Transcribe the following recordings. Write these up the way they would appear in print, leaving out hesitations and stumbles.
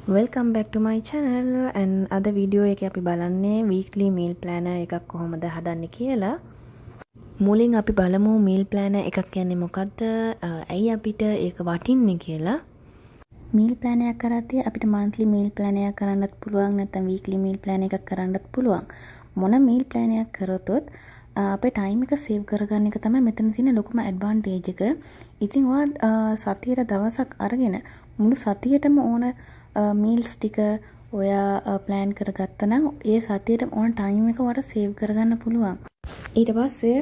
Welcome back to my channel and අද video එකේ අපි බලන්නේ weekly meal planner එකක් කොහොමද හදන්නේ කියලා. මුලින් අපි බලමු meal planner එකක් කියන්නේ මොකක්ද? ඇයි අපිට ඒක වටින්නේ කියලා. meal plan එකක් කරද්දී අපිට monthly meal plan එකක් කරන්නත් පුළුවන් නැත්නම් weekly meal plan එකක් කරන්නත් පුළුවන්. මොන meal plan එකක් කරොත් අපේ time එක save කරගන්න එක තමයි මෙතන තියෙන ලොකුම advantage එක. ඉතින් ඔයා සතියේ දවසක් අරගෙන මුළු සතියේටම ඕන meals ටික ඔයා plan කරගත්තා නම් ඒ සතියේටම ඕන time එක ඔයාට save කරගන්න පුළුවන්. ඊට පස්සේ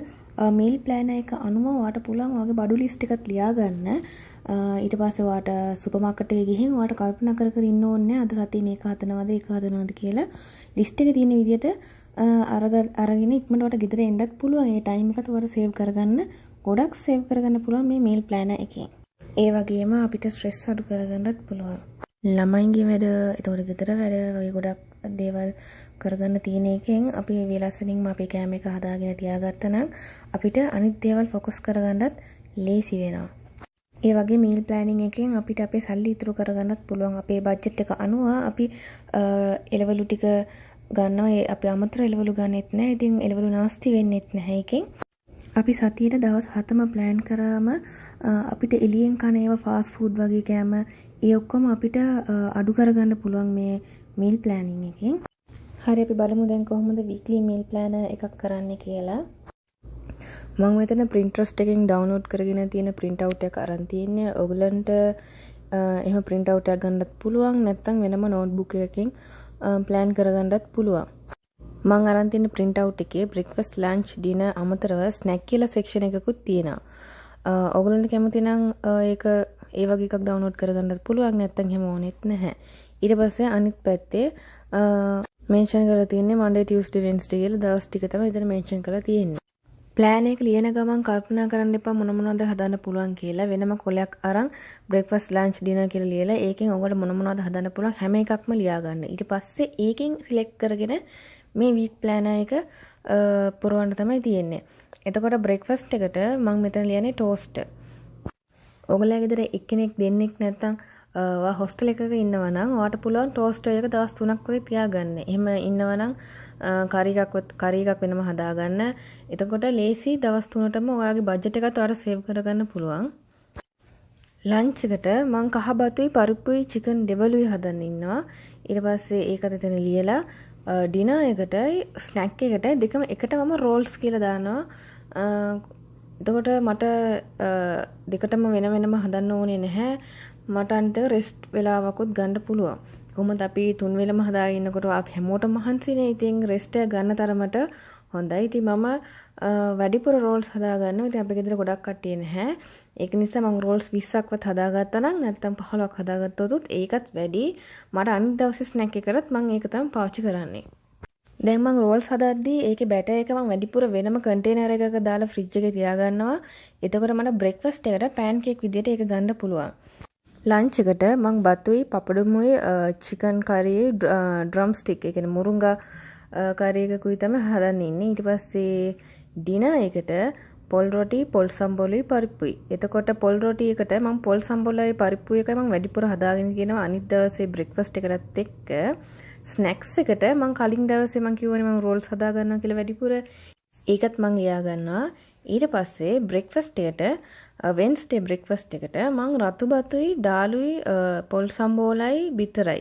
meal plan එක අනුව ඔයාට පුළුවන් ඔයාගේ බඩු list එකත් ලියා ගන්න. ඊට පස්සේ ඔයාට සුපර් මාකට් එකේ ගිහින් ඔයාට කල්පනා කර කර ඉන්න ඕනේ අද සතියේ මේක හදනවද ඒක හදනවද කියලා list එකේ තියෙන විදිහට අරගෙන ඉක්මනට ඔයාට ගෙදර එන්නත් පුළුවන්. ඒ time එකත් ඔයාට save කරගන්න ගොඩක් save කරගන්න පුළුවන් මේ meal planner එකෙන්. ඒ වගේම අපිට stress අඩු කරගන්නත් පුළුවන්. ළමයින්ගේ වැඩ, ඒතකොට ගෙදර වැඩ වගේ ගොඩක් දේවල් කරගන්න තියෙන එකෙන් අපි විලාසනින්ම අපේ කෑම එක හදාගෙන තියාගත්තා නම් අපිට අනිත් දේවල් ફોකස් කරගන්නත් ලේසි වෙනවා. ඒ වගේ meal planning එකෙන් අපිට අපේ සල්ලි ඉතුරු කරගන්නත් පුළුවන්. අපේ බජට් එක අනුව අපි එළවලු ටික ගන්නවා. අපි අමතර එළවලු ගන්නෙත් නැහැ. ඉතින් එළවලු නාස්ති වෙන්නෙත් නැහැ එකෙන්. අපි සතියේ දවස් 7ම plan කරාම අපිට එළියෙන් කන ඒවා fast food වගේ කෑම ඒ ඔක්කොම අපිට අඩු කරගන්න පුළුවන් මේ meal planning එකෙන්. හරි අපි බලමු දැන් කොහොමද weekly meal planner එකක් කරන්නේ කියලා. මම මෙතන Pinterest එකෙන් download කරගෙන තියෙන print out එක අරන් තියන්නේ. ඔයගලන්ට එහෙම print out එකක් ගන්නත් පුළුවන් නැත්නම් වෙනම notebook එකකින් plan කරගන්නත් පුළුවන්. මම අරන් තියෙන print out එකේ breakfast lunch dinner අමතරව snack කියලා section එකකුත් තියෙනවා. ඔයගලන්ට කැමති නම් ඒක ඒ වගේ එකක් download කරගන්නත් පුළුවන් නැත්නම් එහෙම ඕනෙත් නැහැ. ඊට පස්සේ අනිත් පැත්තේ mention කරලා තියෙන්නේ Monday Tuesday Wednesday කියලා දවස් ටික තමයි එතන mention කරලා තියෙන්නේ. plan එක ලියන ගමන් කල්පනා කරන්න එපා මොන මොනවද හදන්න පුළුවන් කියලා. වෙනම කොලයක් අරන් breakfast lunch dinner කියලා ලියලා ඒකෙන් ඔයගොල්ලෝ මොන මොනවද හදන්න පුළුවන් හැම එකක්ම ලියා ගන්න. ඊට පස්සේ ඒකෙන් select කරගෙන මේ week planner එක පුරවන්න තමයි තියෙන්නේ. එතකොට breakfast එකට මම මෙතන ලියන්නේ toast. ඔයගොල්ලෝ ගෙදර එක්කෙනෙක් දෙන්නෙක් නැත්තම් ඔයා hostel එකක ඉන්නවා නම් ඔයාට පුළුවන් toast එක දවස් 3ක් වගේ තියාගන්න. එහෙම ඉන්නවා නම් curry එකක් වෙනම හදාගන්න. එතකොට ලේසි දවස් 3ටම ඔයාගේ budget එකත් ඔයාට save කරගන්න පුළුවන්. lunch එකට මම කහ බතුයි පරිප්පුයි chicken දෙවලුයි හදන්න ඉන්නවා. ඊට පස්සේ ඒකත් එතන ලියලා dinner එකටයි snack එකටයි දෙකම එකට මම rolls කියලා දානවා. එතකොට මට දෙකටම වෙන වෙනම හදන්න ඕනේ නැහැ. මට අනිත් එක rest වෙලාවකුත් ගන්න පුළුවන්. කොහොමද අපි තුන් වෙලම හදාගෙන ඉන්නකොට අපි හැමෝටම මහන්සිනේ. ඉතින් rest එක ගන්න තරමට හොඳයි. ඉතින් මම වැඩිපුර rolls හදා ගන්නවා. ඉතින් අපේ ගෙදර ගොඩක් කට්ටිය නැහැ. ඒක නිසා මම rolls 20ක්වත් හදාගත්තා නම් නැත්තම් 15ක් හදාගත්තොත් ඒකත් වැඩි. මට අනිත් දවසේ snack එකකටත් මම ඒක තමයි පාවිච්චි කරන්නේ. දැන් මම rolls හදද්දී ඒකේ බැටර් එක මම වැඩිපුර වෙනම container එකක දාලා fridge එකේ තියාගන්නවා. එතකොට මට breakfast එකට pancake විදියට ඒක ගන්න පුළුවන්. lunch එකට මම බතුයි පපඩමුයි chicken curry drum stick ඒ කියන්නේ මුරුංගා curry එකකුයි තමයි හදන්න ඉන්නේ. ඊට පස්සේ dinner එකට පොල් රොටි පොල් සම්බොලුයි පරිප්පුයි. එතකොට පොල් රොටි එකට මම පොල් සම්බොලයි පරිප්පුයි එකයි මම වැඩිපුර හදාගෙන කියනවා. අනිත් දවසේ breakfast එකටත් එක්ක ස්නැක්ස් එකට මම කලින් දවසේ මම කිව්වනේ මම රෝල්ස් හදා ගන්නවා කියලා වැඩිපුර ඒකත් මම ලියා ගන්නවා. ඊට පස්සේ බ්‍රෙක්ෆාස්ට් එකට වෙන්ස්ඩේ බ්‍රෙක්ෆාස්ට් එකට මම රතු බතුයි දාලුයි පොල් සම්බෝලයි බිතරයි.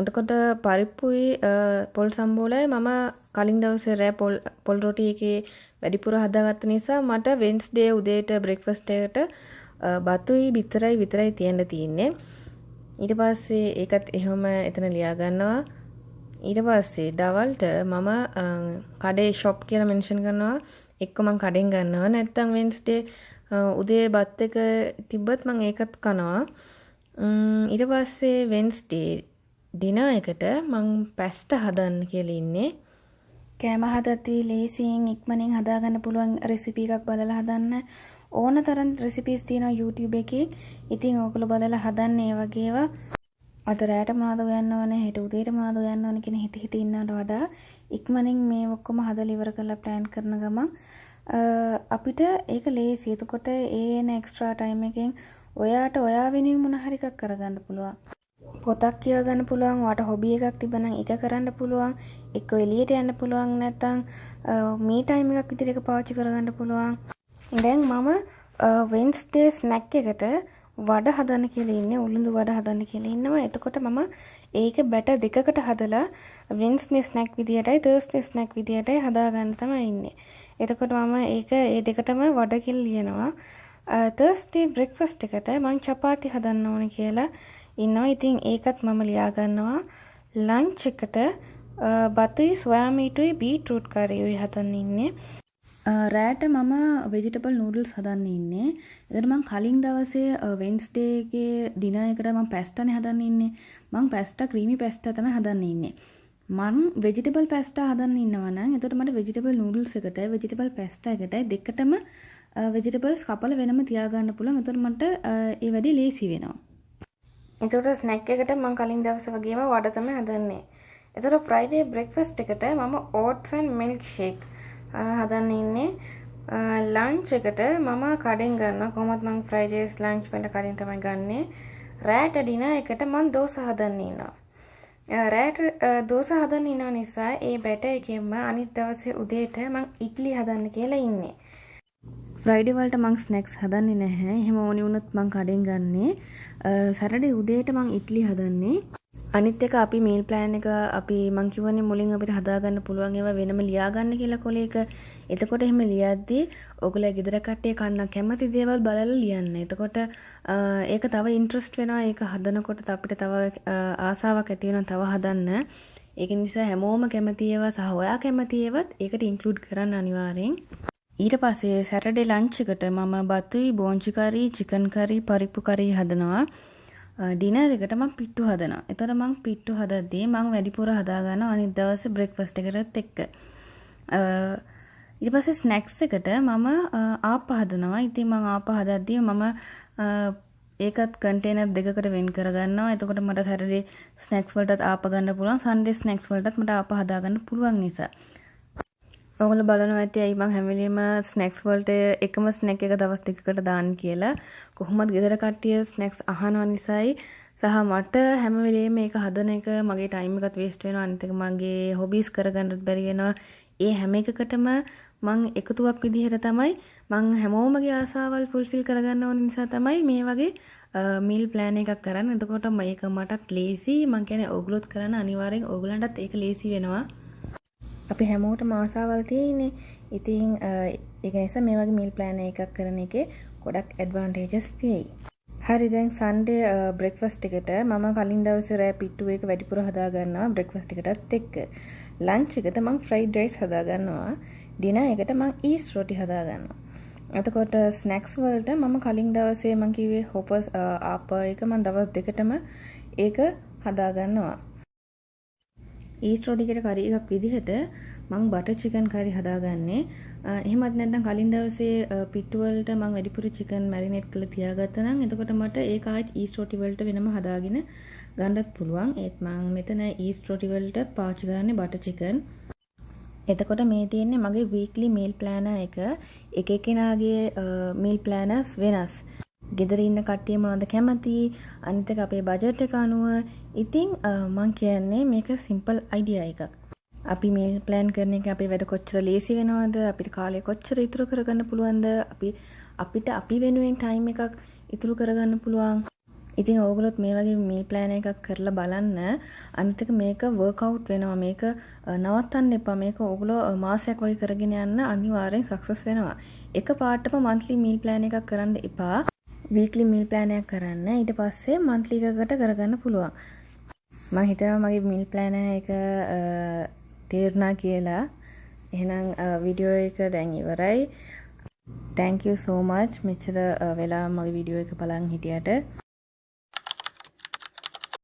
එතකොට පරිප්පුයි පොල් සම්බෝලයි මම කලින් දවසේ රෑ පොල් රොටි එකේ වැඩිපුර හදාගත්ත නිසා මට වෙන්ස්ඩේ උදේට බ්‍රෙක්ෆාස්ට් එකට බතුයි බිතරයි විතරයි තියන්න තියෙන්නේ. ඊට පස්සේ ඒකත් එහෙම එතන ලියා ගන්නවා. ඊට පස්සේ දවල්ට මම කඩේ shop කියලා mention කරනවා. එක්ක මම කඩෙන් ගන්නවා. නැත්නම් Wednesday උදේ බත් එක තිබ්බත් මම ඒකත් කනවා. ඊට පස්සේ Wednesday dinner එකට මම pasta හදන්න කියලා ඉන්නේ. කෑම හදද්දී ලේසියෙන් ඉක්මනින් හදාගන්න පුළුවන් රෙසිපි එකක් බලලා හදන්න ඕන තරම් රෙසිපීස් තියෙනවා YouTube එකේ. ඉතින් ඕගොල්ලෝ බලලා හදන්න ඒ වගේ ඒවා. අද රැයට මොනවද හොයන්න ඕනේ, හෙට උදේට මොනවද හොයන්න ඕනේ කියන හිත ඉන්නවට වඩා ඉක්මනින් මේ ඔක්කොම හදලා ඉවර කරලා plan කරන ගමන් අපිට ඒක ලේසි. එතකොට ඒ එන extra time එකෙන් ඔයාට ඔයා වෙනුවෙන් මොන හරි එකක් කරගන්න පුළුවන්. පොතක් කියව ගන්න පුළුවන්. ඔයාට හොබි එකක් තිබ්බනම් ඒක කරන්න පුළුවන්. එක්ක එළියට යන්න පුළුවන්, නැත්නම් මේ ටයිම් එකක් විදිහට ඒක පාවිච්චි කරගන්න පුළුවන්. දැන් මම වෙන්ස්ඩේ ස්නැක් එකට වඩ හදන්න කියලා ඉන්නේ. උළුඳු වඩ හදන්න කියලා ඉන්නවා. එතකොට මම ඒක බැටර් දෙකකට හදලා වෙන්ස්ඩේ ස්නැක් විදියටයි තර්ස්ඩේ ස්නැක් විදියටයි හදාගන්න තමයි ඉන්නේ. එතකොට මම ඒක ඒ දෙකටම වඩ කියලා ලියනවා. තර්ස්ඩේ බ්‍රෙක්ෆාස්ට් එකට මම චපාති හදන්න ඕනේ කියලා ඉන්නවා. ඉතින් ඒකත් මම ලියා ගන්නවා. ලන්ච් එකට බතුයි සොයා මීටුයි බීට්‍රූට් කරියුයි හදන්න ඉන්නේ. රෑට මම වෙජිටබල් නූඩල්ස් හදන්න ඉන්නේ. එතකොට මම කලින් දවසේ වෙන්ස්ඩේ එකේ ඩිනර් එකට මම පැස්ටානේ හදන්න ඉන්නේ. මම පැස්ටා ක්‍රීමි පැස්ටා තමයි හදන්න ඉන්නේ. මම වෙජිටබල් පැස්ටා හදන්න ඉන්නවා නම් එතකොට මට වෙජිටබල් නූඩල්ස් එකටයි වෙජිටබල් පැස්ටා එකටයි දෙකටම වෙජිටබල්ස් කපලා වෙනම තියාගන්න පුළුවන්. එතකොට මට ඒ වැඩේ ලේසි වෙනවා. එතකොට ස්නැක් එකට මම කලින් දවසේ වගේම වඩ තමයි හදන්නේ. එතකොට ෆ්‍රයිඩේ බ්‍රෙක්ෆාස්ට් එකට මම oats and milk shake හදන්න ඉන්නේ. ලන්ච් එකට මම කඩෙන් ගන්නවා. කොහොමද මම ෆ්‍රයිඩේස් ලන්ච් වලට කඩෙන් තමයි ගන්නෙ. රෑට ඩිනර් එකට මම දෝසා හදන්න ඉන්නවා. රෑට දෝසා හදන්න ඉන්න නිසා ඒ බැටර් එකෙන්ම අනිත් දවසේ උදේට මම ඉඩ්ලි හදන්න කියලා ඉන්නේ. ෆ්‍රයිඩේ වලට මම ස්නැක්ස් හදන්නේ නැහැ. එහෙම ඕනි වුණොත් මම කඩෙන් ගන්නේ. සැටර්ඩේ උදේට මම ඉඩ්ලි හදන්නේ. අනිත් එක අපි මීල් ප්ලෑන් එක අපි මං කියවනේ මුලින් අපිට හදාගන්න පුළුවන් ඒවා වෙනම ලියා ගන්න කියලා කොලේක. එතකොට එහෙම ලියද්දී ඔයගොල්ලෝ ගෙදර කට්ටිය කන්න කැමති දේවල් බලලා ලියන්න. එතකොට ඒක තව ඉන්ට්‍රස්ට් වෙනවා. ඒක හදනකොට අපිට තව ආසාවක් ඇති වෙනවා තව හදන්න. ඒක නිසා හැමෝම කැමති ඒවා සහ ඔයා කැමති ඒවත් ඒකට ඉන්ක්ලූඩ් කරන්න අනිවාර්යෙන්. ඊට පස්සේ සැටර්ඩේ ලන්ච් එකට මම බතුයි බෝන්චි කරි, චිකන් කරි, පරිප්පු කරි හදනවා. ඩිනර් එකට මම පිට්ටු හදනවා. එතකොට මම පිට්ටු හදද්දී මම වැඩිපුර හදා ගන්නවා අනිත් දවසේ බ්‍රෙක්ෆාස්ට් එකටත් එක්ක. ඊට පස්සේ ස්නැක්ස් එකට මම ආප්ප හදනවා. ඉතින් මම ආප්ප හදද්දී මම ඒකත් කන්ටේනර් දෙකකට වෙන් කරගන්නවා. එතකොට මට සැටර්ඩේ ස්නැක්ස් වලටත් ආප්ප ගන්න පුළුවන්. සන්ඩේ ස්නැක්ස් වලටත් මට ආප්ප හදා ගන්න පුළුවන් නිසා. ඔයගොල්ලෝ බලනවා ඇති අයි මම හැම වෙලේම ස්නැක්ස් වලට එකම ස්නැක් එක දවස් දෙකකට දාන්න කියලා. කොහොමද ගෙදර කට්ටිය ස්නැක්ස් අහනවා නිසායි සහ මට හැම වෙලේම මේක හදන එක මගේ ටයිම් එකත් වේස්ට් වෙනවා. අනිත් එක මගේ හොබීස් කරගන්නත් බැරි වෙනවා. ඒ හැම එකකටම මං එකතුවක් විදිහට තමයි මං හැමෝමගේ ආසාවල් ෆුල්ෆිල් කරගන්න ඕන නිසා තමයි මේ වගේ මීල් ප්ලෑන් එකක් කරන්නේ. එතකොට මේක මටත් ලේසි. මං කියන්නේ ඕගොල්ලොත් කරන්න අනිවාර්යෙන් ඕගොල්ලන්ටත් ඒක ලේසි වෙනවා. අපි හැමෝටම ආසාවල් තියෙන්නේ. ඉතින් ඒක නිසා මේ වගේ මීල් ප්ලෑන් එකක් කරන එකේ ගොඩක් ඇඩ්වාන්ටේජස් තියෙයි. හරි දැන් සන්ඩේ බ්‍රෙක්ෆාස්ට් එකට මම කලින් දවසේ රෑ පිට්ටු එක වැඩිපුර හදා ගන්නවා බ්‍රෙක්ෆාස්ට් එකටත් එක්ක. ලන්ච් එකට මම ෆ්‍රයිඩ් රයිස් හදා ගන්නවා. ඩිනර් එකට මම ඊස් රොටි හදා ගන්නවා. එතකොට ස්නැක්ස් වලට මම කලින් දවසේ මම කිව්වේ හොපර්ස් ආප එක මම දවස් දෙකටම ඒක හදා ගන්නවා. ඊස් රොටි එකට කරි එකක් විදිහට මම බටර් චිකන් කරි හදාගන්නේ. එහෙමත් නැත්නම් කලින් දවසේ පිට්ටු වලට මම වැඩිපුර චිකන් මැරිනේට් කරලා තියාගත්තා නම් එතකොට මට ඒක ආයෙත් ඊස් රොටි වලට වෙනම හදාගෙන ගන්නත් පුළුවන්. ඒත් මම මෙතන ඊස් රොටි වලට පාවිච්චි කරන්නේ බටර් චිකන්. එතකොට මේ තියෙන්නේ මගේ වීක්ලි මීල් ප්ලෑනර් එක. එක එක්කෙනාගේ මීල් ප්ලෑනර්ස් වෙනස්. ගෙදර ඉන්න කට්ටිය මොනවද කැමති, අනිත් එක අපේ බජට් එක අනුව. ඉතින් මම කියන්නේ මේක සිම්පල් අයිඩියා එකක්. අපි මීල් ප්ලෑන් කරන එක අපේ වැඩ කොච්චර ලේසි වෙනවද, අපිට කාලය කොච්චර ඉතුරු කරගන්න පුළුවන්ද, අපිට අපි වෙනුවෙන් ටයිම් එකක් ඉතුරු කරගන්න පුළුවන්. ඉතින් ඕගොල්ලොත් මේ වගේ මීල් ප්ලෑන් එකක් කරලා බලන්න. අනිත් එක මේක වර්ක්අවුට් වෙනවා. මේක නවත්තන්න එපා. මේක ඕගොල්ලෝ මාසයක් වගේ කරගෙන යන්න අනිවාර්යෙන් සක්සස් වෙනවා. එක පාටම මන්ත්ලි මීල් ප්ලෑන් එකක් කරන්න එපා. වීක්ලි මීල් ප්ලෑන් එකක් කරන්න. ඊට පස්සේ මන්ත්ලි එකකට කරගන්න පුළුවන්. මම හිතනවා මගේ මීල් ප්ලෑන් එක තේරුණා කියලා. එහෙනම් වීඩියෝ එක දැන් ඉවරයි. Thank you so much මෙච්චර වෙලා මගේ වීඩියෝ එක බලන් හිටියට.